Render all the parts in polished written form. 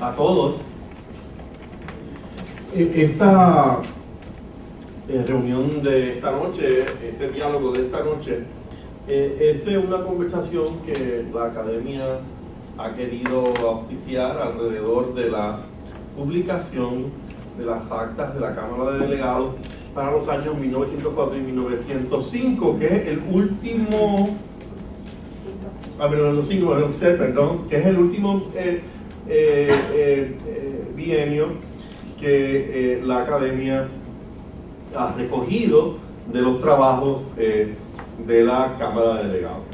a todos. Esta reunión de esta noche, este diálogo de esta noche, es una conversación que la Academia ha querido auspiciar alrededor de la publicación de las actas de la Cámara de Delegados para los años 1904 y 1905, que es el último, que es el último bienio que la Academia ha recogido de los trabajos de la Cámara de Delegados.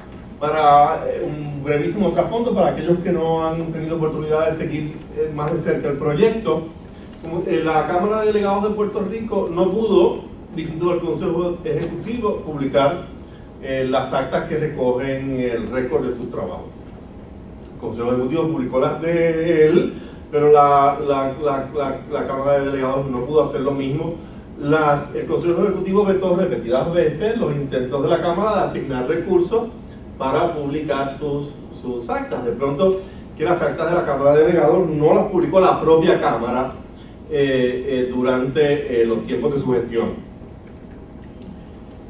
Para un brevísimo trasfondo, para aquellos que no han tenido oportunidad de seguir más de cerca el proyecto, la Cámara de Delegados de Puerto Rico no pudo, distinto del Consejo Ejecutivo, publicar las actas que recogen el récord de sus trabajos. El Consejo Ejecutivo publicó las de él, pero la Cámara de Delegados no pudo hacer lo mismo. El Consejo Ejecutivo vetó repetidas veces los intentos de la Cámara de asignar recursos para publicar sus actas. De pronto, que las actas de la Cámara de Delegados no las publicó la propia Cámara durante los tiempos de su gestión.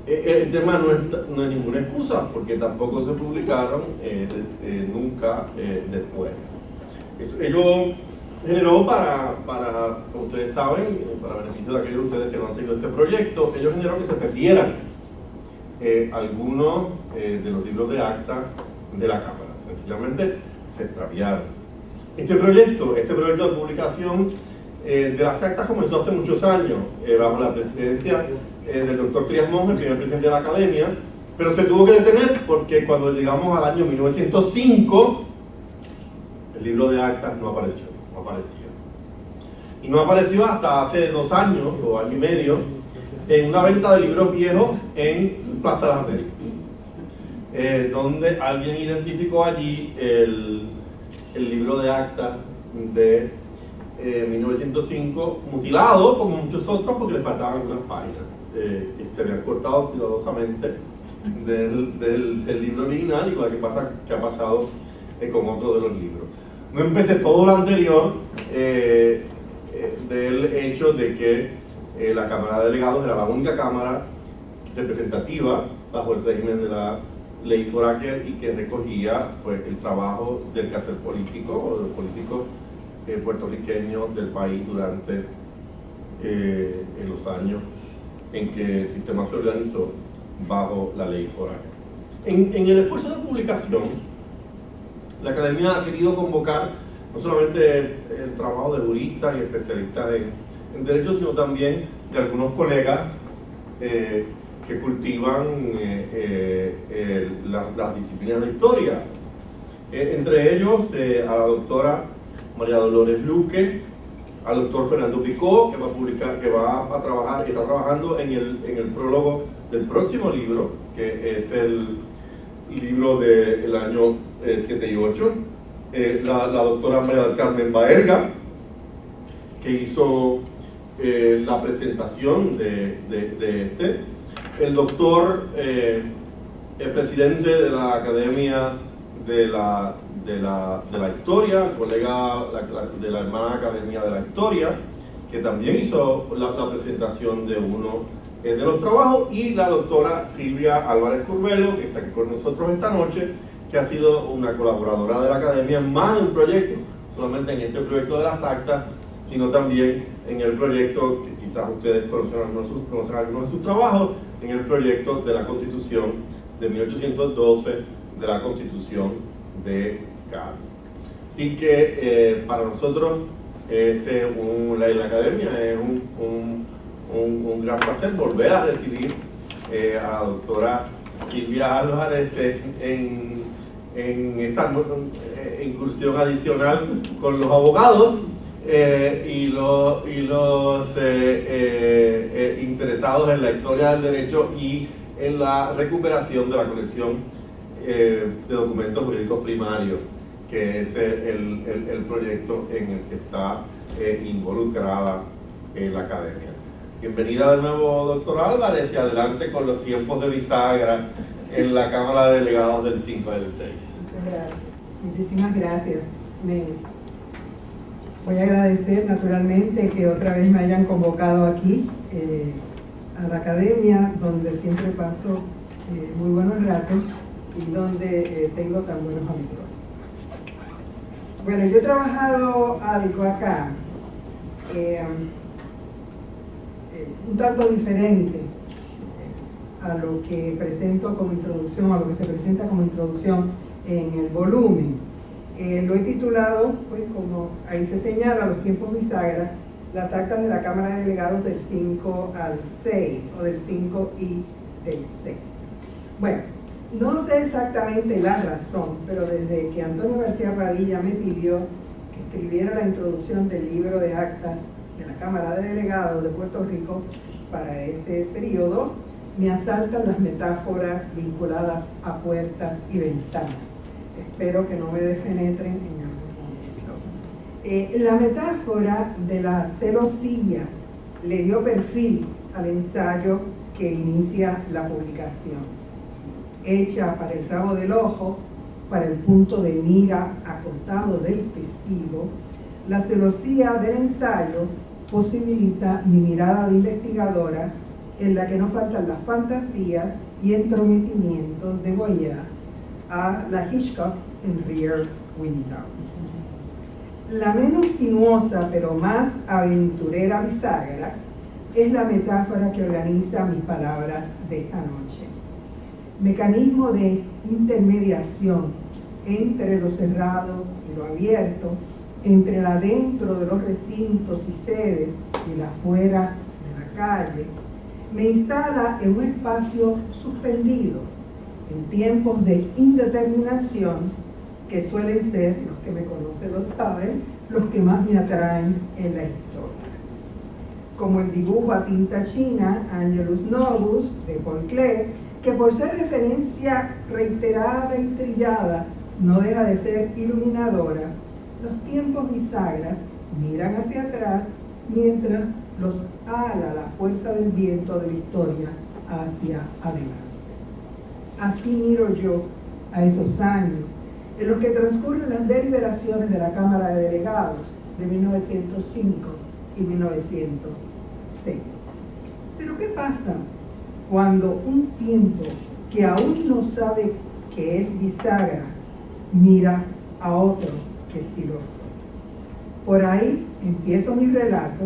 El tema no es ninguna excusa, porque tampoco se publicaron nunca después. Ello generó como ustedes saben, para beneficio de aquellos de ustedes que no han seguido este proyecto, ello generó que se perdieran algunos de los libros de actas de la Cámara. Sencillamente se extraviaron. Este proyecto de publicación de las actas comenzó hace muchos años, bajo la presidencia del doctor Trías Monge, el primer presidente de la Academia, pero se tuvo que detener porque cuando llegamos al año 1905, el libro de actas no aparecía. Y no apareció hasta hace 2 años, o año y medio, en una venta de libros viejos en Plaza de las Américas, donde alguien identificó allí el libro de actas de 1905, mutilado como muchos otros porque le faltaban algunas páginas que se habían cortado cuidadosamente del libro original, igual que ha pasado con otros de los libros. No empecé todo lo anterior del hecho de que la Cámara de Delegados era la única cámara representativa bajo el régimen de la ley Foraker y que recogía pues, el trabajo del quehacer político o de los políticos puertorriqueños del país durante en los años en que el sistema se organizó bajo la ley Foraker. En el esfuerzo de publicación, la Academia ha querido convocar no solamente el trabajo de juristas y especialistas en derecho, sino también de algunos colegas que cultivan las disciplinas de historia. Entre ellos a la doctora María Dolores Luque, al doctor Fernando Picó, que está trabajando en el prólogo del próximo libro, que es el libro del año 7 y 8, la doctora María del Carmen Baerga, que hizo la presentación de este, el doctor, el presidente de la Academia de la Historia, el colega de la hermana Academia de la Historia, que también hizo la presentación de uno de los trabajos, y la doctora Silvia Álvarez Curbelo, que está aquí con nosotros esta noche, que ha sido una colaboradora de la Academia más de un proyecto, solamente en este proyecto de las actas, sino también en el proyecto, que quizás ustedes conocen algunos de sus trabajos, en el proyecto de la Constitución de 1812, de la Constitución de Cádiz. Así que para nosotros la Academia es un gran placer volver a recibir a la doctora Silvia Álvarez en esta incursión adicional con los abogados y los interesados en la historia del derecho y en la recuperación de la colección de documentos jurídicos primarios, que es el proyecto en el que está involucrada la Academia. Bienvenida de nuevo, doctora Álvarez, y adelante con los tiempos de bisagra en la Cámara de Delegados del 5 y del 6. Muchísimas gracias. Voy a agradecer naturalmente que otra vez me hayan convocado aquí a la academia, donde siempre paso muy buenos ratos y donde tengo tan buenos amigos. Bueno, yo he trabajado algo acá, un tanto diferente a lo que presento como introducción, a lo que se presenta como introducción en el volumen. Lo he titulado, pues como ahí se señala, los tiempos bisagra, las actas de la Cámara de Delegados del 5 al 6, o del 5 y del 6. Bueno, no sé exactamente la razón, pero desde que Antonio García Padilla me pidió que escribiera la introducción del libro de actas de la Cámara de Delegados de Puerto Rico para ese periodo, me asaltan las metáforas vinculadas a puertas y ventanas. Espero que no me despenetren en algún momento. La metáfora de la celosía le dio perfil al ensayo que inicia la publicación. Hecha para el rabo del ojo, para el punto de mira acotado del testigo, la celosía del ensayo posibilita mi mirada de investigadora, en la que no faltan las fantasías y entrometimientos de Goya a la Hitchcock en Rear Window. La menos sinuosa pero más aventurera bisagra es la metáfora que organiza mis palabras de esta noche. Mecanismo de intermediación entre lo cerrado y lo abierto, entre el adentro de los recintos y sedes y el afuera de la calle, me instala en un espacio suspendido, en tiempos de indeterminación, que suelen ser, los que me conocen lo saben, los que más me atraen en la historia. Como el dibujo a tinta china, Angelus Novus, de Paul Klee, que por ser referencia reiterada y trillada, no deja de ser iluminadora, los tiempos bisagras miran hacia atrás mientras los ala la fuerza del viento de la historia hacia adelante. Así miro yo a esos años en los que transcurren las deliberaciones de la Cámara de Delegados de 1905 y 1906. Pero ¿qué pasa cuando un tiempo que aún no sabe que es bisagra mira a otro que sí lo fue? Por ahí empiezo mi relato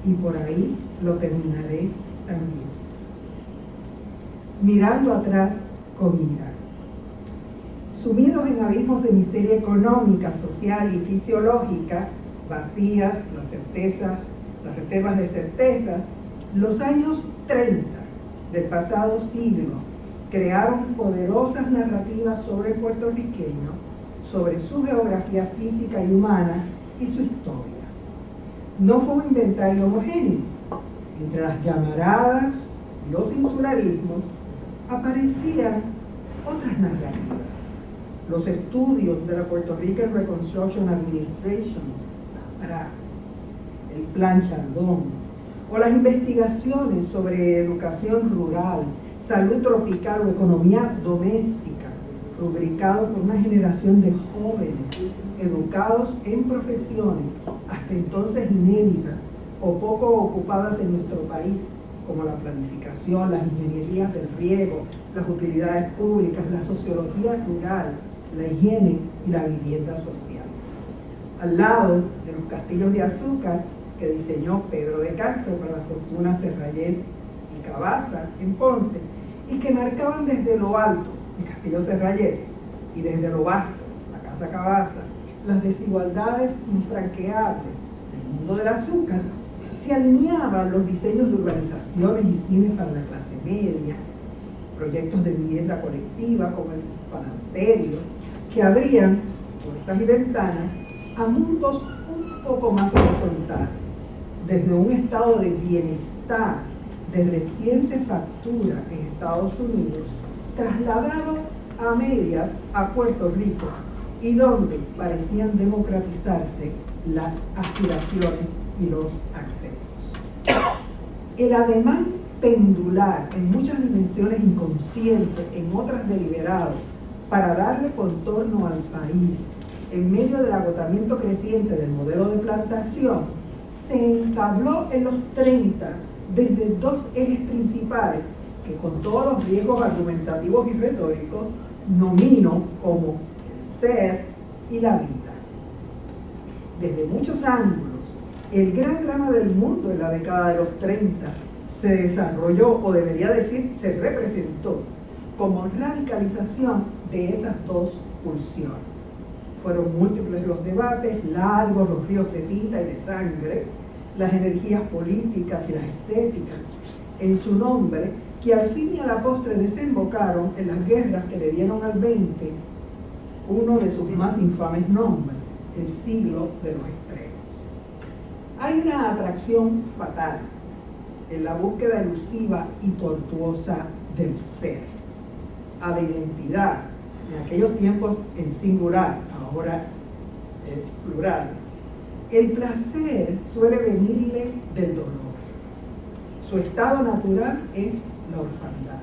y por ahí lo terminaré también. Mirando atrás con ira. Sumidos en abismos de miseria económica, social y fisiológica, vacías las certezas, las reservas de certezas, los años 30 del pasado siglo crearon poderosas narrativas sobre el puertorriqueño, sobre su geografía física y humana y su historia. No fue un inventario homogéneo. Entre las llamaradas y los insularismos aparecían otras narrativas. Los estudios de la Puerto Rican Reconstruction Administration, para el Plan Chardón, o las investigaciones sobre educación rural, salud tropical o economía doméstica, rubricado por una generación de jóvenes educados en profesiones hasta entonces inéditas o poco ocupadas en nuestro país, como la planificación, las ingenierías del riego, las utilidades públicas, la sociología rural, la higiene y la vivienda social. Al lado de los castillos de azúcar que diseñó Pedro de Castro para la fortuna Serrayes y Cabaza en Ponce, y que marcaban desde lo alto, el castillo Serrayes, y desde lo vasto, la casa Cabaza, las desigualdades infranqueables del mundo del azúcar, se alineaban los diseños de urbanizaciones y cines para la clase media, proyectos de vivienda colectiva como el Panasterio, que abrían puertas y ventanas a mundos un poco más horizontales, desde un estado de bienestar de reciente factura en Estados Unidos, trasladado a medias a Puerto Rico, y donde parecían democratizarse las aspiraciones y los accesos. El ademán pendular en muchas dimensiones inconscientes, en otras deliberado, para darle contorno al país, en medio del agotamiento creciente del modelo de plantación, se entabló en los 30 desde dos ejes principales que, con todos los riesgos argumentativos y retóricos, nomino como el ser y la vida. Desde muchos ángulos, el gran drama del mundo en la década de los 30 se desarrolló, o debería decir, se representó como radicalización de esas dos pulsiones. Fueron múltiples los debates, largos los ríos de tinta y de sangre, las energías políticas y las estéticas en su nombre, que al fin y a la postre desembocaron en las guerras que le dieron al 20 uno de sus más infames nombres, el siglo de los extremos. Hay una atracción fatal en la búsqueda elusiva y tortuosa del ser, a la identidad, en aquellos tiempos en singular, ahora es plural. El placer suele venirle del dolor. Su estado natural es la orfandad.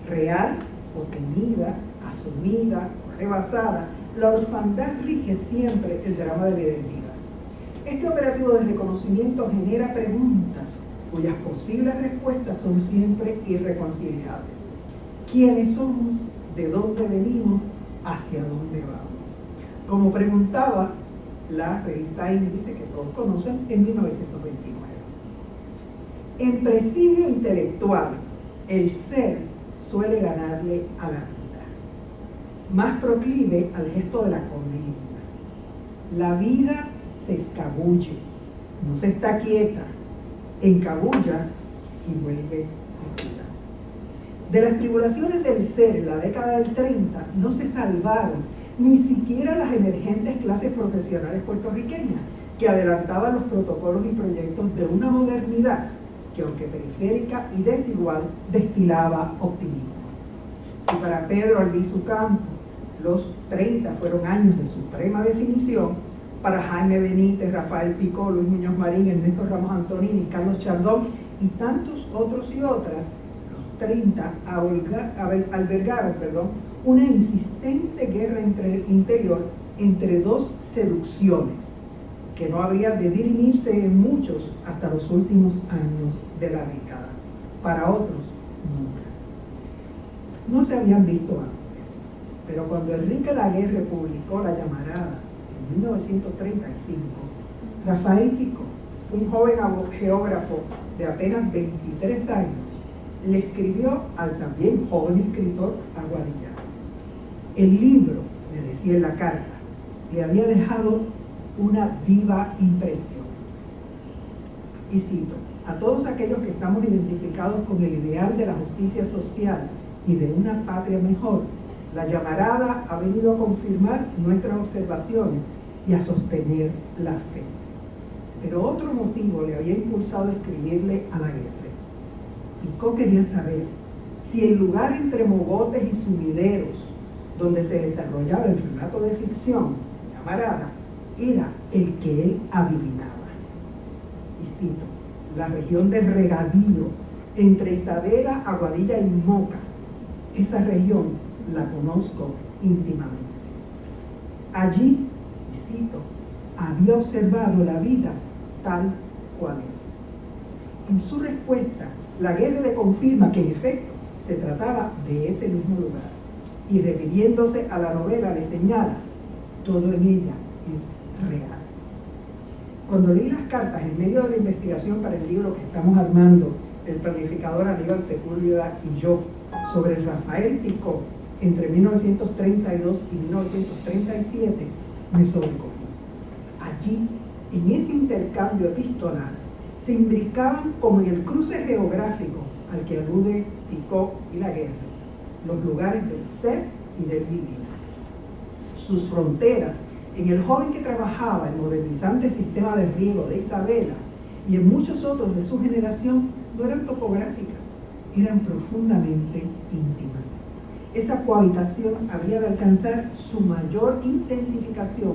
Real o temida, asumida o rebasada, la orfandad rige siempre el drama de la identidad. Este operativo de reconocimiento genera preguntas cuyas posibles respuestas son siempre irreconciliables. ¿Quiénes somos? ¿De dónde venimos? ¿Hacia dónde vamos? Como preguntaba la revista Índice, que todos conocen, en 1929. En prestigio intelectual, el ser suele ganarle a la vida, más proclive al gesto de la comedia. La vida se escabulle, no se está quieta, encabulla y vuelve a vida. De las tribulaciones del ser en la década del 30 no se salvaron ni siquiera las emergentes clases profesionales puertorriqueñas, que adelantaban los protocolos y proyectos de una modernidad que, aunque periférica y desigual, destilaba optimismo. Si para Pedro Albizu Campos los 30 fueron años de suprema definición, para Jaime Benítez, Rafael Picó, Luis Muñoz Marín, Ernesto Ramos Antonini, Carlos Chardón y tantos otros y otras, los 30 albergaron una insistente guerra interior entre dos seducciones que no habría de dirimirse en muchos hasta los últimos años de la década. Para otros, nunca. No se habían visto antes, pero cuando Enrique Laguerre publicó La Llamarada en 1935, Rafael Picó, un joven geógrafo de apenas 23 años, le escribió al también joven escritor Aguadilla. El libro, le decía en la carta, le había dejado una viva impresión. Y cito: a todos aquellos que estamos identificados con el ideal de la justicia social y de una patria mejor, La Llamarada ha venido a confirmar nuestras observaciones y a sostener la fe. Pero otro motivo le había impulsado a escribirle a Laguerre. Picó quería saber si el lugar entre mogotes y sumideros donde se desarrollaba el relato de ficción, Llamarada, era el que él adivinaba. Y cito: la región del regadío entre Isabela, Aguadilla y Moca, esa región la conozco íntimamente. Allí, y cito, había observado la vida tal cual es. En su respuesta, Laguerre le confirma que en efecto se trataba de ese mismo lugar, y refiriéndose a la novela le señala: todo en ella es real. Cuando leí las cartas en medio de la investigación para el libro que estamos armando, el planificador Aníbal Sepúlveda y yo, sobre Rafael Picó entre 1932 y 1937, me sobrecogí. Allí, en ese intercambio epistolar, se imbricaban, como en el cruce geográfico al que alude Picó y Laguerre, los lugares del ser y del vivir. Sus fronteras en el joven que trabajaba el modernizante sistema de riego de Isabela y en muchos otros de su generación no eran topográficas, eran profundamente íntimas. Esa cohabitación habría de alcanzar su mayor intensificación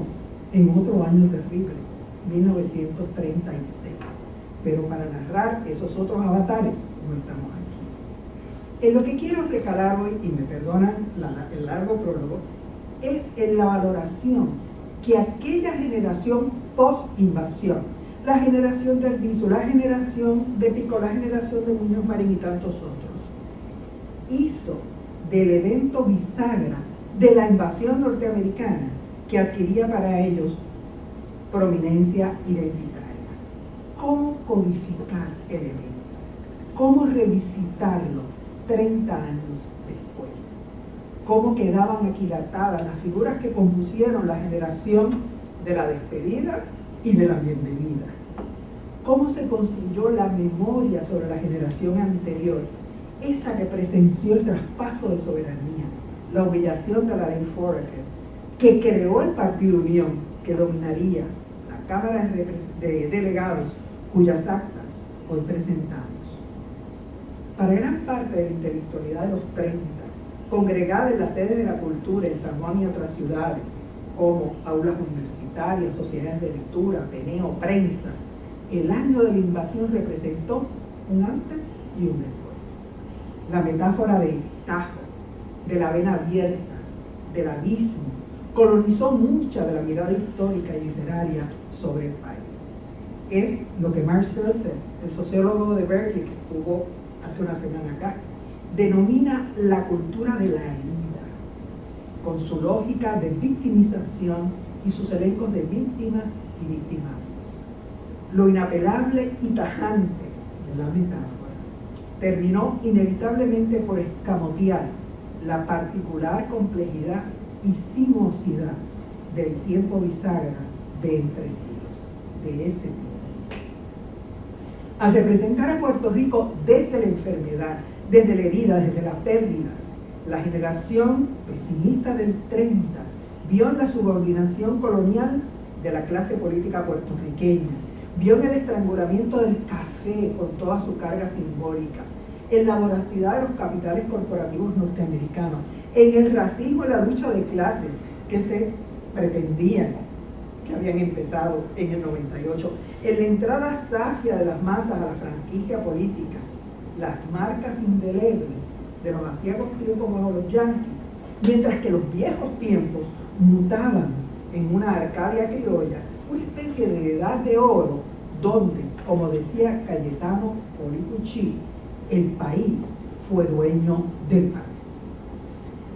en otro año terrible, 1936. Pero para narrar esos otros avatares no estamos aquí. En lo que quiero recalar hoy, y me perdonan el largo prólogo, es en la valoración que aquella generación post-invasión, la generación del Viso, la generación de Picó, la generación de Muñoz Marín y tantos otros, hizo del evento bisagra de la invasión norteamericana que adquiría para ellos prominencia identitaria. ¿Cómo codificar el evento? ¿Cómo revisitarlo 30 años después? ¿Cómo quedaban aquilatadas las figuras que compusieron la generación de la despedida y de la bienvenida? ¿Cómo se construyó la memoria sobre la generación anterior, esa que presenció el traspaso de soberanía, la humillación de la ley Foraker, que creó el Partido Unión, que dominaría la Cámara de Delegados, cuyas actas hoy presentamos? Para gran parte de la intelectualidad de los 30, congregada en las sedes de la cultura en San Juan y otras ciudades, como aulas universitarias, sociedades de lectura, Ateneo, prensa, el año de la invasión representó un antes y un después. La metáfora del tajo, de la vena abierta, del abismo, colonizó mucha de la mirada histórica y literaria sobre el país. Es lo que Mark Seltzer, el sociólogo de Berkeley, que estuvo hace una semana acá, denomina la cultura de la herida, con su lógica de victimización y sus elencos de víctimas y victimarios. Lo inapelable y tajante de la metáfora terminó inevitablemente por escamotear la particular complejidad y sinuosidad del tiempo bisagra de entre siglos, de ese tiempo. Al representar a Puerto Rico desde la enfermedad, desde la herida, desde la pérdida, la generación pesimista del 30 vio en la subordinación colonial de la clase política puertorriqueña, vio en el estrangulamiento del café con toda su carga simbólica, en la voracidad de los capitales corporativos norteamericanos, en el racismo y la lucha de clases que se pretendían, que habían empezado en el 98, en la entrada safia de las masas a la franquicia política, las marcas indelebles de los aciagos tiempos bajo los yanquis, mientras que los viejos tiempos mutaban en una Arcadia criolla, una especie de edad de oro, donde, como decía Cayetano Policucci, el país fue dueño del país.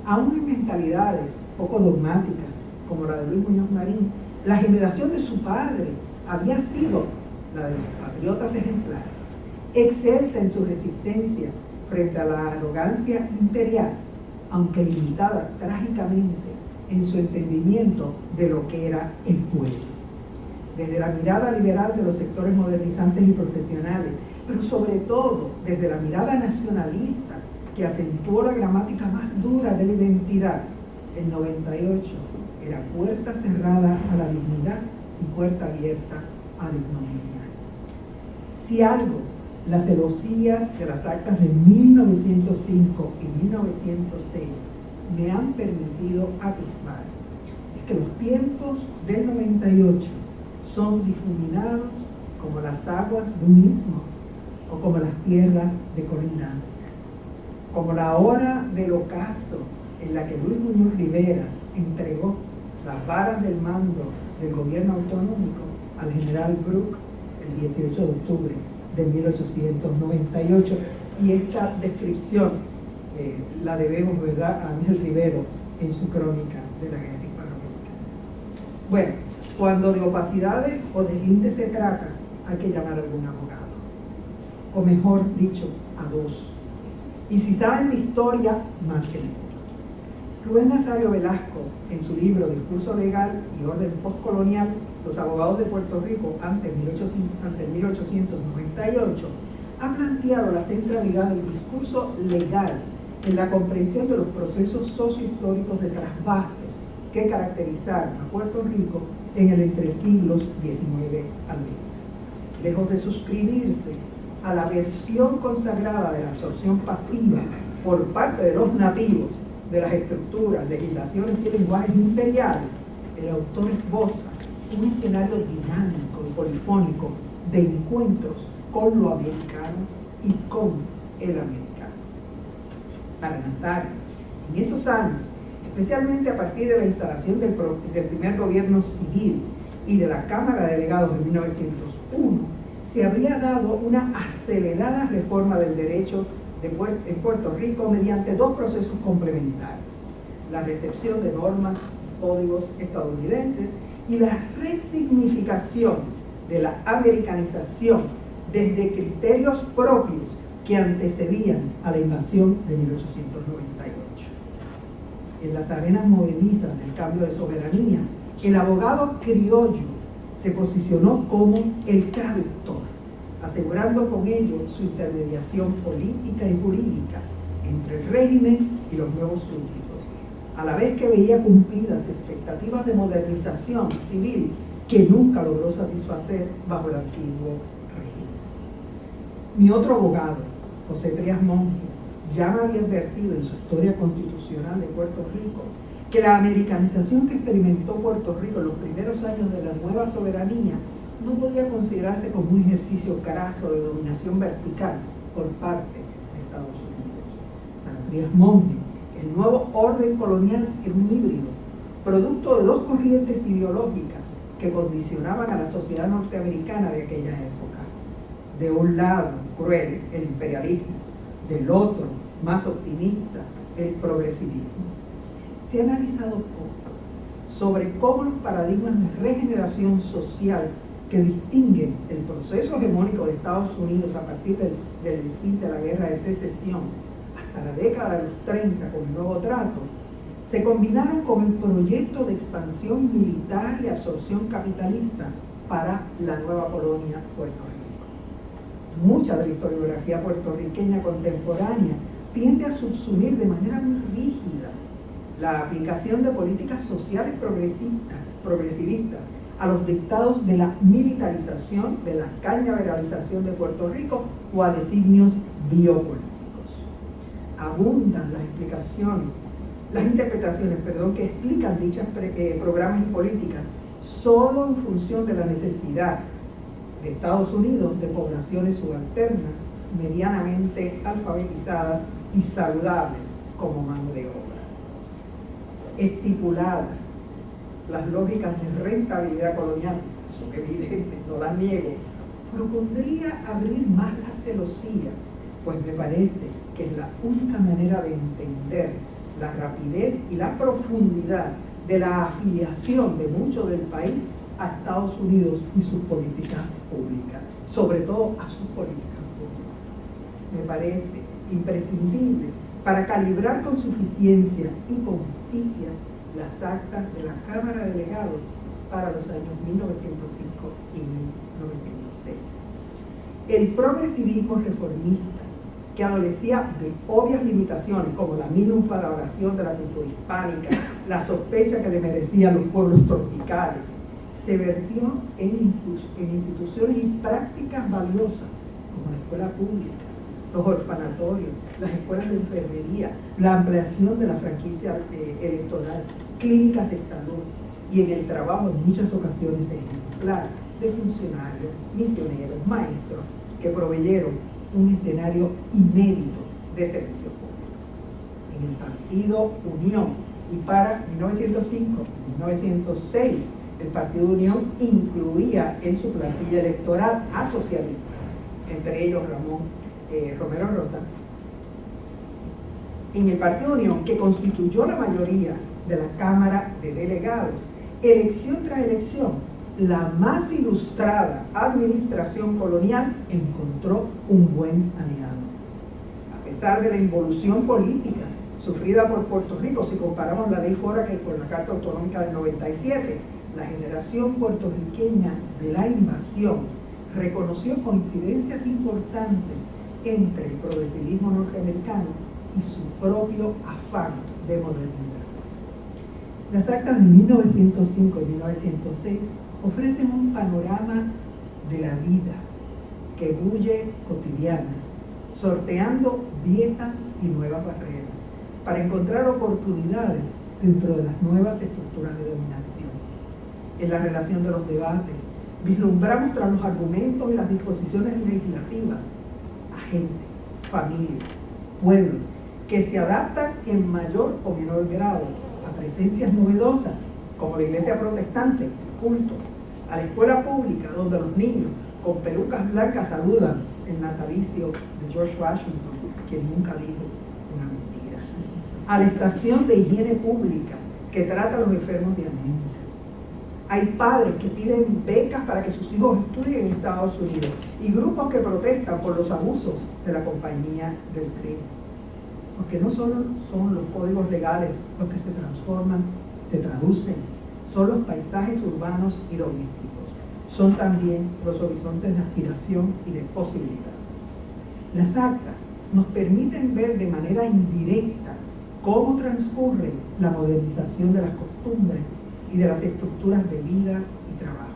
Aún en mentalidades poco dogmáticas, como la de Luis Muñoz Marín, la generación de su padre había sido la de los patriotas ejemplares, excelsa en su resistencia frente a la arrogancia imperial, aunque limitada trágicamente en su entendimiento de lo que era el pueblo. Desde la mirada liberal de los sectores modernizantes y profesionales, pero sobre todo desde la mirada nacionalista que acentuó la gramática más dura de la identidad, el 98 era puerta cerrada a la dignidad y puerta abierta a la ignominia. Si algo las celosías de las actas de 1905 y 1906 me han permitido atisbar es que los tiempos del 98 son difuminados como las aguas de un istmo o como las tierras de colindancia, como la hora del ocaso en la que Luis Muñoz Rivera entregó las varas del mando del gobierno autonómico al general Brooke el 18 de octubre de 1898, y esta descripción la debemos, ¿verdad?, a Ángel Rivero en su crónica de la guerra hispanoamericana. Bueno, cuando de opacidades o deslindes se trata, hay que llamar a algún abogado, o mejor dicho, a dos. Y si saben de historia, más que ninguno. Rubén Nazario Velasco, en su libro Discurso Legal y Orden Postcolonial, los abogados de Puerto Rico ante 1898, ha planteado la centralidad del discurso legal en la comprensión de los procesos sociohistóricos de trasvase que caracterizaron a Puerto Rico en el entre siglos XIX al XX. Lejos de suscribirse a la versión consagrada de la absorción pasiva por parte de los nativos de las estructuras, legislaciones y lenguajes imperiales, el autor esboza un escenario dinámico y polifónico de encuentros con lo americano y con el americano. Para Nazario, en esos años, especialmente a partir de la instalación del primer gobierno civil y de la Cámara de Delegados en 1901, se habría dado una acelerada reforma del derecho en Puerto Rico mediante dos procesos complementarios: la recepción de normas y códigos estadounidenses y la resignificación de la americanización desde criterios propios que antecedían a la invasión de 1898. En las arenas movedizas del cambio de soberanía, el abogado criollo se posicionó como el traductor, asegurando con ello su intermediación política y jurídica entre el régimen y los nuevos súbditos, a la vez que veía cumplidas expectativas de modernización civil que nunca logró satisfacer bajo el antiguo régimen. Mi otro abogado, José Trías Monge, ya me había advertido en su historia constitucional de Puerto Rico que la americanización que experimentó Puerto Rico en los primeros años de la nueva soberanía no podía considerarse como un ejercicio craso de dominación vertical por parte de Estados Unidos. Para Trías Monge, el nuevo orden colonial era un híbrido, producto de dos corrientes ideológicas que condicionaban a la sociedad norteamericana de aquella época. De un lado, cruel, el imperialismo; del otro, más optimista, el progresivismo. Se ha analizado poco sobre cómo los paradigmas de regeneración social que distinguen el proceso hegemónico de Estados Unidos a partir del fin de la Guerra de Secesión hasta la década de los 30 con el Nuevo Trato, se combinaron con el proyecto de expansión militar y absorción capitalista para la nueva colonia Puerto Rico. Mucha de la historiografía puertorriqueña contemporánea tiende a subsumir de manera muy rígida la aplicación de políticas sociales progresivistas a los dictados de la militarización, de la cañaveralización de Puerto Rico o a designios biopolíticos. Abundan las interpretaciones que explican dichos programas y políticas solo en función de la necesidad de Estados Unidos de poblaciones subalternas, medianamente alfabetizadas y saludables como mano de obra. Estipuladas las lógicas de rentabilidad colonial, eso que evidente, no las niego, propondría abrir más la celosía, pues me parece que es la única manera de entender la rapidez y la profundidad de la afiliación de mucho del país a Estados Unidos y sus políticas públicas, sobre todo a sus políticas públicas. Me parece imprescindible para calibrar con suficiencia y con justicia las actas de la Cámara de Delegados para los años 1905 y 1906. El progresivismo reformista, que adolecía de obvias limitaciones como la minusvaloración de la cultura hispánica, la sospecha que le merecían los pueblos tropicales, se vertió en instituciones y prácticas valiosas como la escuela pública, los orfanatorios, las escuelas de enfermería, la ampliación de la franquicia electoral, clínicas de salud y en el trabajo en muchas ocasiones ejemplar de funcionarios, misioneros, maestros que proveyeron un escenario inédito de servicio público. En el Partido Unión y para 1905-1906 el Partido Unión incluía en su plantilla electoral a socialistas, entre ellos Romero Rosa. En el Partido Unión, que constituyó la mayoría de la Cámara de Delegados, elección tras elección, la más ilustrada administración colonial encontró un buen aliado. A pesar de la involución política sufrida por Puerto Rico, si comparamos la ley Foraker con la Carta Autonómica del 97, la generación puertorriqueña de la invasión reconoció coincidencias importantes entre el progresivismo norteamericano y su propio afán de modernidad. Las actas de 1905 y 1906 ofrecen un panorama de la vida que bulle cotidiana, sorteando viejas y nuevas barreras, para encontrar oportunidades dentro de las nuevas estructuras de dominación. En la relación de los debates, vislumbramos tras los argumentos y las disposiciones legislativas a gente, familia, pueblo, que se adaptan en mayor o menor grado a presencias novedosas, como la iglesia protestante, cultos, a la escuela pública, donde los niños con pelucas blancas saludan el natalicio de George Washington, quien nunca dijo una mentira, a la estación de higiene pública que trata a los enfermos de anemia. Hay padres que piden becas para que sus hijos estudien en Estados Unidos y grupos que protestan por los abusos de la compañía del tren. Porque no solo son los códigos legales los que se transforman, se traducen, son los paisajes urbanos y domésticos, son también los horizontes de aspiración y de posibilidad. Las actas nos permiten ver de manera indirecta cómo transcurre la modernización de las costumbres y de las estructuras de vida y trabajo.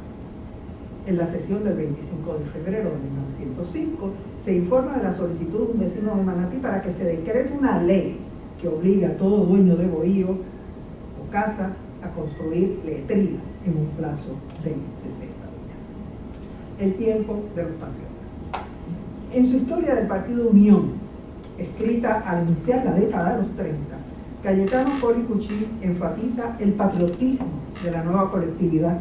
En la sesión del 25 de febrero de 1905 se informa de la solicitud de un vecino de Manatí para que se decrete una ley que obliga a todo dueño de bohío o casa a construir letrinas en un plazo de 60 días. El tiempo de los patriotas. En su historia del Partido Unión, escrita al iniciar la década de los 30, Cayetano Coli Cuchí enfatiza el patriotismo de la nueva colectividad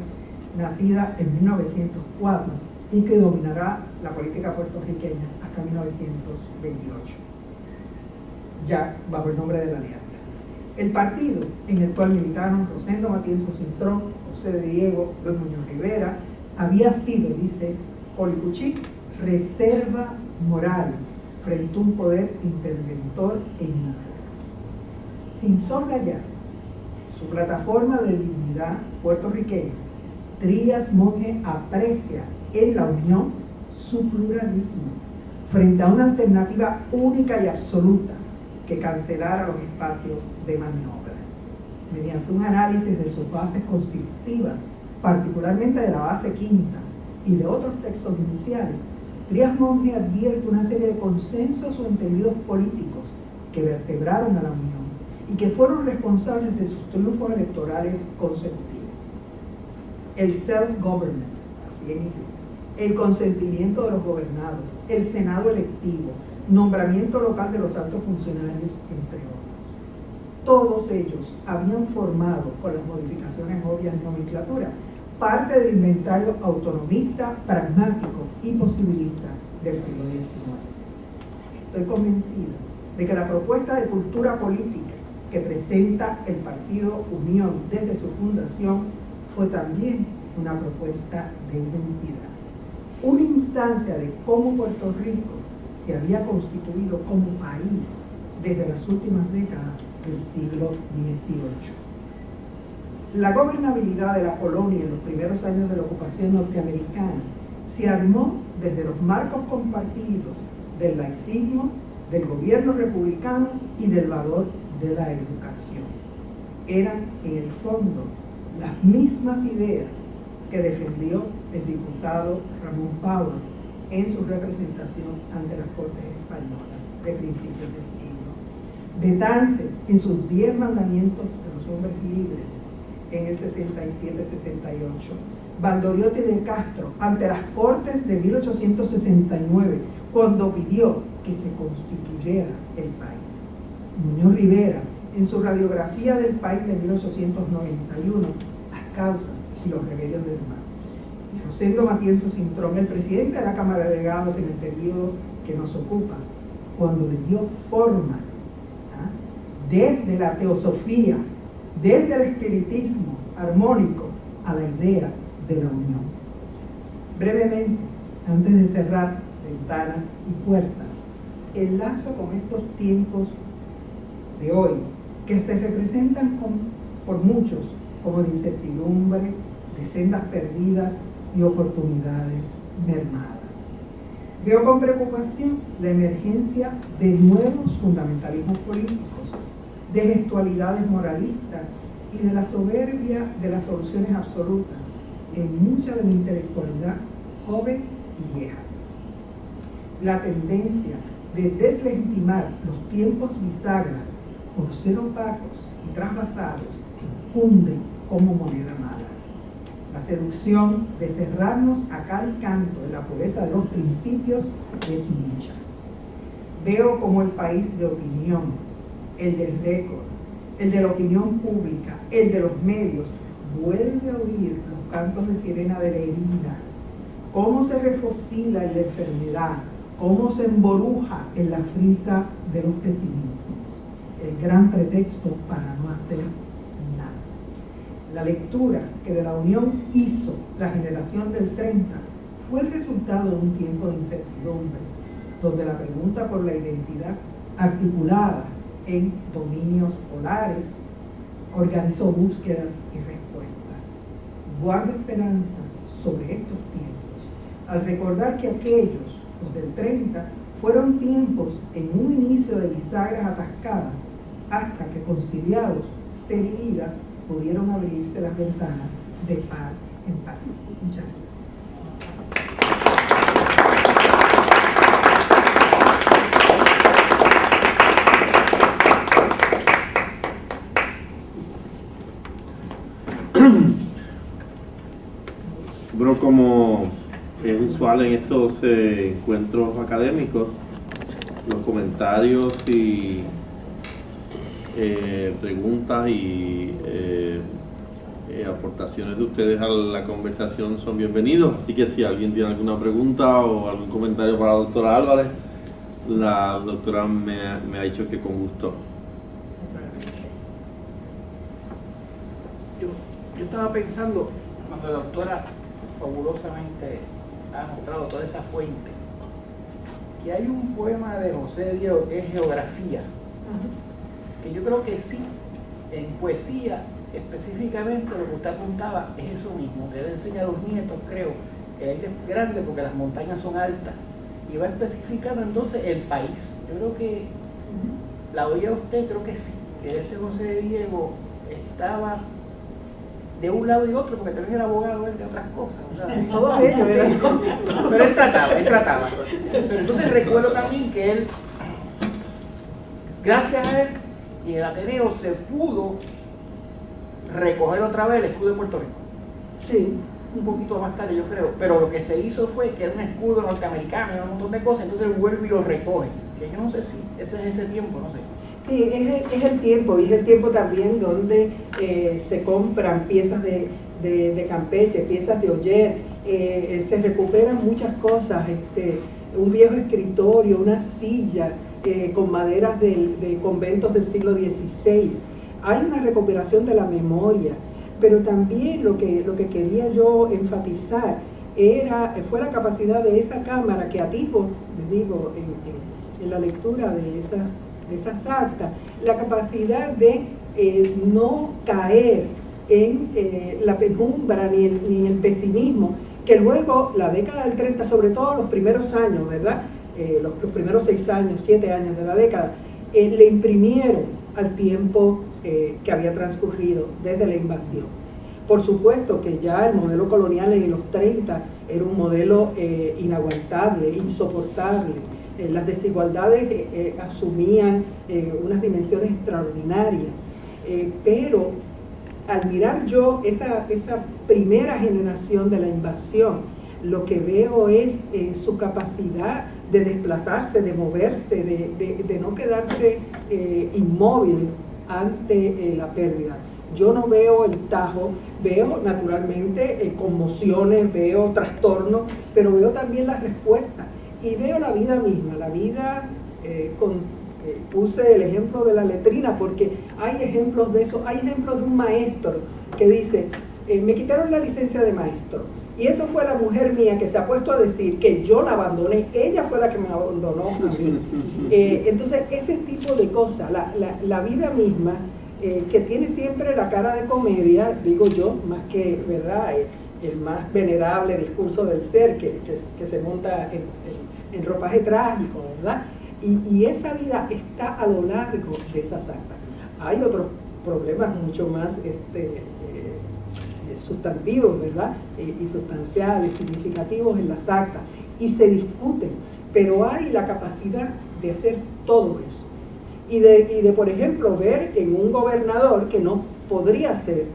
nacida en 1904 y que dominará la política puertorriqueña hasta 1928, ya bajo el nombre de la Alianza. El partido en el cual militaron Rosendo Matienzo Cintrón, José de Diego, Luis Muñoz Rivera, había sido, dice Coli Cuchí, reserva moral frente a un poder interventor e inicuo. Sin soslayar su plataforma de dignidad puertorriqueña, Trías Monge aprecia en la Unión su pluralismo frente a una alternativa única y absoluta que cancelara los espacios de maniobra. Mediante un análisis de sus bases constitutivas, particularmente de la base quinta y de otros textos iniciales, Trías Monge advierte una serie de consensos o entendidos políticos que vertebraron a la Unión y que fueron responsables de sus triunfos electorales consecutivos. El self-government, así en inglés, el consentimiento de los gobernados, el Senado electivo, nombramiento local de los altos funcionarios, entre otros. Todos ellos habían formado, con las modificaciones obvias de nomenclatura, parte del inventario autonomista, pragmático y posibilista del siglo XIX. Estoy convencida de que la propuesta de cultura política que presenta el Partido Unión desde su fundación fue también una propuesta de identidad, una instancia de cómo Puerto Rico se había constituido como país desde las últimas décadas del siglo XVIII. La gobernabilidad de la colonia en los primeros años de la ocupación norteamericana se armó desde los marcos compartidos del laicismo, del gobierno republicano y del valor de la educación. Eran, en el fondo, las mismas ideas que defendió el diputado Ramón Pablo en su representación ante las Cortes Españolas de principios del siglo. Betances, en sus 10 mandamientos de los hombres libres, en el 67-68, Valdoriotti de Castro, ante las Cortes de 1869, cuando pidió que se constituyera el país. Muñoz Rivera, en su radiografía del país de 1891, Las causas y los remedios del mal. Y Rosendo Matienzo Cintrón, el presidente de la Cámara de Delegados en el periodo que nos ocupa, cuando le dio forma, desde la teosofía, desde el espiritismo armónico, a la idea de la unión. Brevemente, antes de cerrar ventanas y puertas, enlazo con estos tiempos de hoy, que se representan por muchos como de incertidumbre, de sendas perdidas y oportunidades mermadas. Veo con preocupación la emergencia de nuevos fundamentalismos políticos, de gestualidades moralistas y de la soberbia de las soluciones absolutas en mucha de la intelectualidad joven y vieja. La tendencia de deslegitimar los tiempos bisagra por ser opacos y trasvasados hunde como moneda mala. La seducción de cerrarnos a cal y canto de la pureza de los principios es mucha. Veo como el país de opinión, el del récord, el de la opinión pública, el de los medios, vuelve a oír los cantos de sirena de la herida, cómo se refocila en la enfermedad, cómo se emboruja en la frisa de los pesimismos, el gran pretexto para no hacer nada. La lectura que de la unión hizo la generación del 30 fue el resultado de un tiempo de incertidumbre, donde la pregunta por la identidad, articulada en dominios polares, organizó búsquedas y respuestas. Guardo esperanza sobre estos tiempos, al recordar que aquellos, los del 30, fueron tiempos en un inicio de bisagras atascadas, hasta que conciliados, ser y vida, pudieron abrirse las ventanas de par en par. Muchas gracias. Bueno, como es usual en estos encuentros académicos, los comentarios y preguntas y aportaciones de ustedes a la conversación son bienvenidos. Así que si alguien tiene alguna pregunta o algún comentario para la doctora Álvarez, la doctora me ha dicho que con gusto. Yo estaba pensando, cuando la doctora fabulosamente ha mostrado toda esa fuente, que hay un poema de José Diego que es Geografía, que yo creo que sí, en poesía específicamente lo que usted apuntaba es eso mismo, que él enseña a los nietos, creo, que la isla es grande porque las montañas son altas, y va especificando entonces el país. Yo creo que la oía usted, creo que sí, que ese José Diego estaba de un lado y otro, porque también era abogado él de otras cosas. O sea, Todos ellos eran. pero él trataba. Pero entonces recuerdo también que él, gracias a él y el Ateneo, se pudo recoger otra vez el escudo de Puerto Rico. Sí. Un poquito más tarde, yo creo. Pero lo que se hizo fue que era un escudo norteamericano y un montón de cosas, entonces él vuelve y lo recoge. Que yo no sé si ese es ese tiempo, no sé. Sí, es el tiempo, y es el tiempo también donde se compran piezas de Campeche, piezas de Oyer, se recuperan muchas cosas, un viejo escritorio, una silla con maderas de conventos del siglo XVI. Hay una recuperación de la memoria, pero también lo que quería yo enfatizar fue la capacidad de esa cámara que atisbo, les digo, en la lectura de esas actas, la capacidad de no caer en la penumbra ni en el pesimismo, que luego la década del 30, sobre todo los primeros años, ¿verdad? Los primeros 6 años, 7 años de la década, le imprimieron al tiempo que había transcurrido desde la invasión. Por supuesto que ya el modelo colonial en los 30 era un modelo inaguantable, insoportable. Las desigualdades asumían unas dimensiones extraordinarias, pero al mirar yo esa primera generación de la invasión, lo que veo es su capacidad de desplazarse, de moverse, de no quedarse inmóvil ante la pérdida. Yo no veo el tajo, veo naturalmente conmociones, veo trastornos, pero veo también la respuesta. Y veo la vida misma, la vida, puse el ejemplo de la letrina, porque hay ejemplos de eso. Hay ejemplos de un maestro que dice, me quitaron la licencia de maestro, y eso fue la mujer mía que se ha puesto a decir que yo la abandoné, ella fue la que me abandonó a mí. Entonces, ese tipo de cosas, la vida misma, que tiene siempre la cara de comedia, digo yo, más que, ¿verdad?, el más venerable discurso del ser que se monta en ropaje trágico, ¿verdad? Y esa vida está a lo largo de esas actas. Hay otros problemas mucho más sustantivos, ¿verdad? Y sustanciales, significativos en las actas, y se discuten, pero hay la capacidad de hacer todo eso. Y de por ejemplo, ver en un gobernador que no podría ser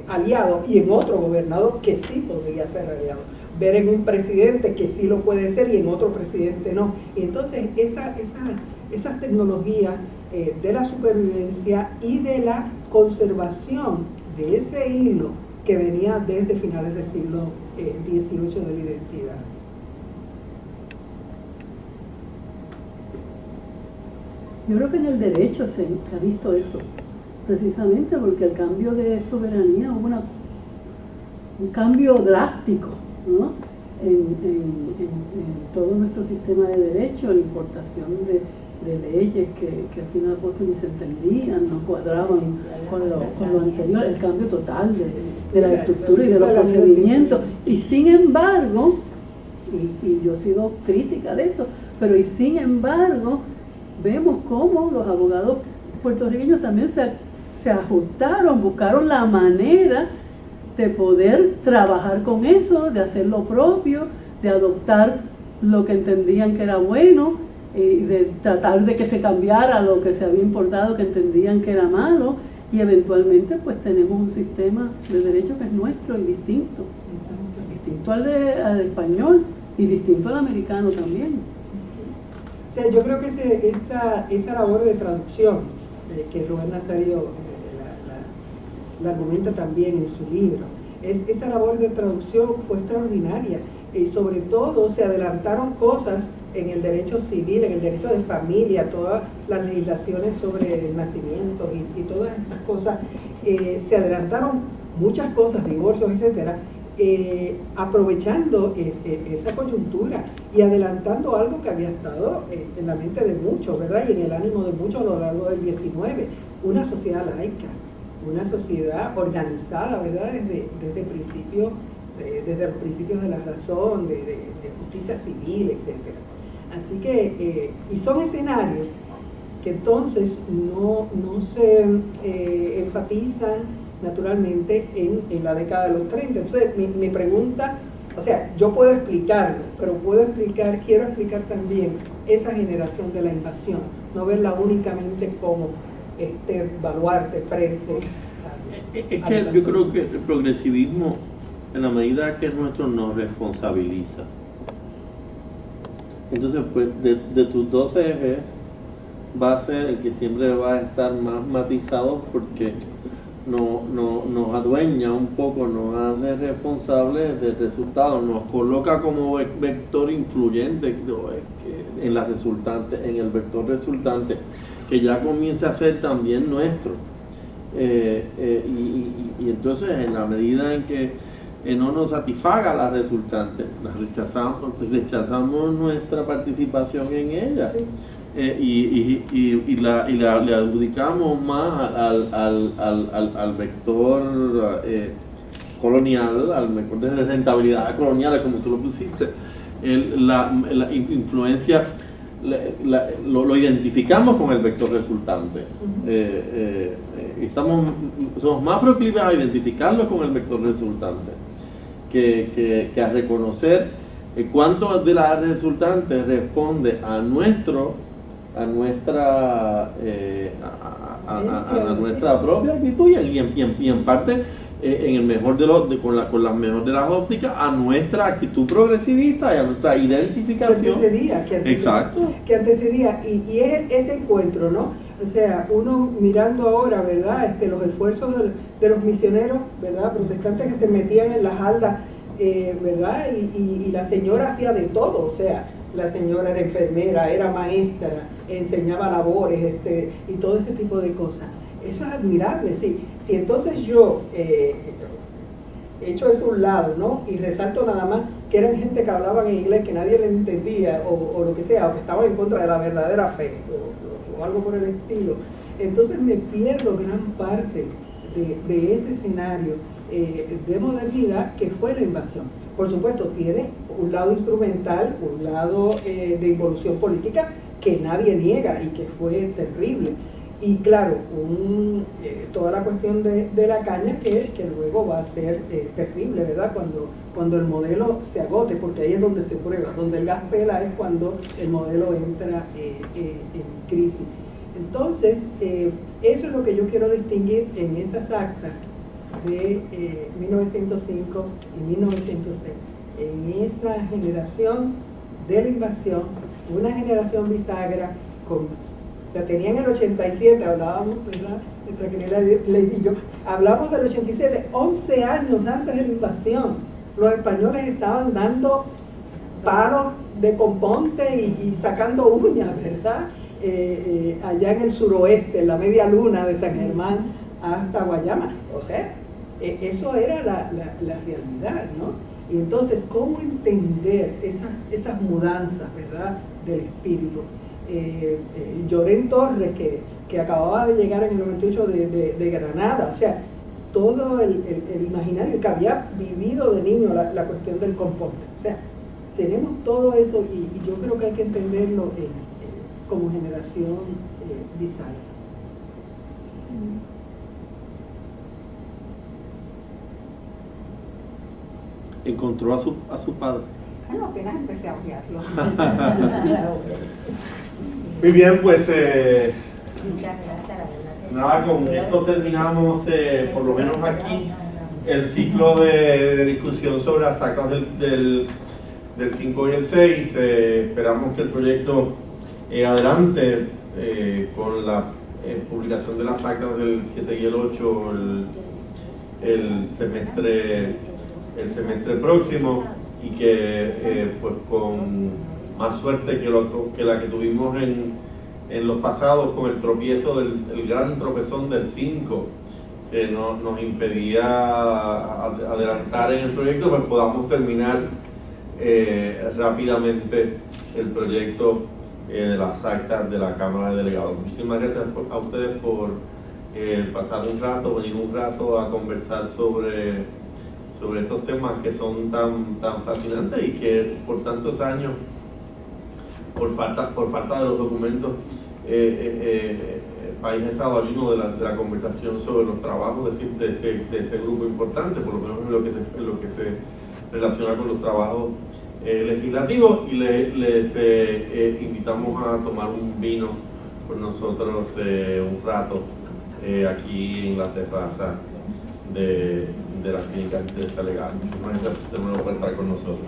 aliado, y en otro gobernador que sí podría ser aliado, ver en un presidente que sí lo puede ser y en otro presidente no. Y entonces esas tecnologías de la supervivencia y de la conservación de ese hilo que venía desde finales del siglo XVIII de la identidad. Yo creo que en el derecho se ha visto eso, precisamente porque el cambio de soberanía hubo un cambio drástico, ¿no? en todo nuestro sistema de derecho, la importación de leyes que al final ni se entendían, no cuadraban con lo anterior, el cambio total de la estructura y de los procedimientos. Y sin embargo, y yo he sido crítica de eso, pero y sin embargo, vemos cómo los abogados puertorriqueños también se ajustaron, buscaron la manera de poder trabajar con eso, de hacer lo propio, de adoptar lo que entendían que era bueno, y de tratar de que se cambiara lo que se había importado que entendían que era malo, y eventualmente pues tenemos un sistema de derecho que es nuestro y distinto al español y distinto al americano también. O sea, yo creo que esa labor de traducción que Rubén Nazario la argumenta también en su libro, esa labor de traducción fue extraordinaria, y sobre todo se adelantaron cosas en el derecho civil, en el derecho de familia, todas las legislaciones sobre el nacimiento y todas estas cosas, se adelantaron muchas cosas, divorcios, etcétera, aprovechando esa coyuntura y adelantando algo que había estado en la mente de muchos, ¿verdad? Y en el ánimo de muchos a lo largo del XIX, una sociedad laica, una sociedad organizada, ¿verdad? Desde los principios de la razón, de justicia civil, etcétera. Así que, y son escenarios que entonces no se enfatizan naturalmente en la década de los 30. Entonces mi pregunta, o sea, yo puedo explicarlo, pero quiero explicar también esa generación de la invasión, no verla únicamente como este baluarte frente es que yo creo que el progresivismo, en la medida que es nuestro, nos responsabiliza. Entonces, pues, de tus dos ejes va a ser el que siempre va a estar más matizado, porque nos adueña un poco, nos hace responsables del resultado, nos coloca como vector influyente en la resultante, en el vector resultante, que ya comienza a ser también nuestro. Y entonces, en la medida en que no nos satisfaga la resultante, rechazamos nuestra participación en ella. Sí. Y le adjudicamos más al vector colonial, al vector de rentabilidad colonial, como tú lo pusiste. La influencia lo identificamos con el vector resultante. Y somos más proclives a identificarlo con el vector resultante que a reconocer cuánto de la resultante responde a nuestra propia actitud y en parte en el mejor con la mejor de las ópticas a nuestra actitud progresivista y a nuestra identificación que antecedía y es ese encuentro, ¿no? O sea, uno mirando ahora, ¿verdad? Los esfuerzos de los misioneros, ¿verdad? Protestantes que se metían en las haldas, ¿verdad? Y la señora hacía de todo, o sea, la señora era enfermera, era maestra, enseñaba labores, y todo ese tipo de cosas. Eso es admirable, sí. Si entonces yo echo eso a un lado, ¿no? Y resalto nada más que eran gente que hablaban en inglés, que nadie le entendía, o lo que sea, o que estaban en contra de la verdadera fe, o algo por el estilo, entonces me pierdo gran parte de ese escenario de modernidad que fue la invasión. Por supuesto, tiene un lado instrumental, un lado de involución política que nadie niega y que fue terrible. Y claro, toda la cuestión de la caña que luego va a ser terrible, ¿verdad? Cuando el modelo se agote, porque ahí es donde se prueba, donde el gas pela es cuando el modelo entra en crisis. Entonces, eso es lo que yo quiero distinguir en esas actas de 1905 y 1906, en esa generación de la invasión, una generación bisagra con O sea, tenían el 87, hablábamos, ¿verdad? Nuestra querida Lady y yo, hablamos del 87, 11 años antes de la invasión. Los españoles estaban dando palos de componte y sacando uñas, ¿verdad? Allá en el suroeste, en la media luna de San Germán hasta Guayama. O sea, eso era la realidad, ¿no? Y entonces, ¿cómo entender esas mudanzas, ¿verdad?, del espíritu? Llorén Torres, que acababa de llegar en el 98 de Granada, o sea, todo el imaginario que había vivido de niño la cuestión del componte. O sea, tenemos todo eso y yo creo que hay que entenderlo como generación bisagra. Encontró a su padre. Bueno, apenas empecé a odiarlo. Muy bien, pues Muchas gracias. nada, con esto terminamos por lo menos aquí el ciclo de discusión sobre las actas del 5 y el 6. Esperamos que el proyecto adelante con la publicación de las actas del 7 y el 8 el semestre próximo, y que pues con más suerte que la que tuvimos en los pasados, con el tropiezo el gran tropezón del 5 que nos impedía adelantar en el proyecto, pues podamos terminar rápidamente el proyecto de las actas de la Cámara de Delegados. Muchísimas gracias a ustedes por pasar un rato, venir un rato a conversar sobre estos temas que son tan fascinantes y que por tantos años, por falta de los documentos, el país ha estado ayuno de la conversación sobre los trabajos de ese grupo importante, por lo menos en lo que se relaciona con los trabajos legislativos, y les invitamos a tomar un vino con nosotros un rato aquí en la terraza de la clínica de esta legal. Muchas gracias de nuevo por estar con nosotros.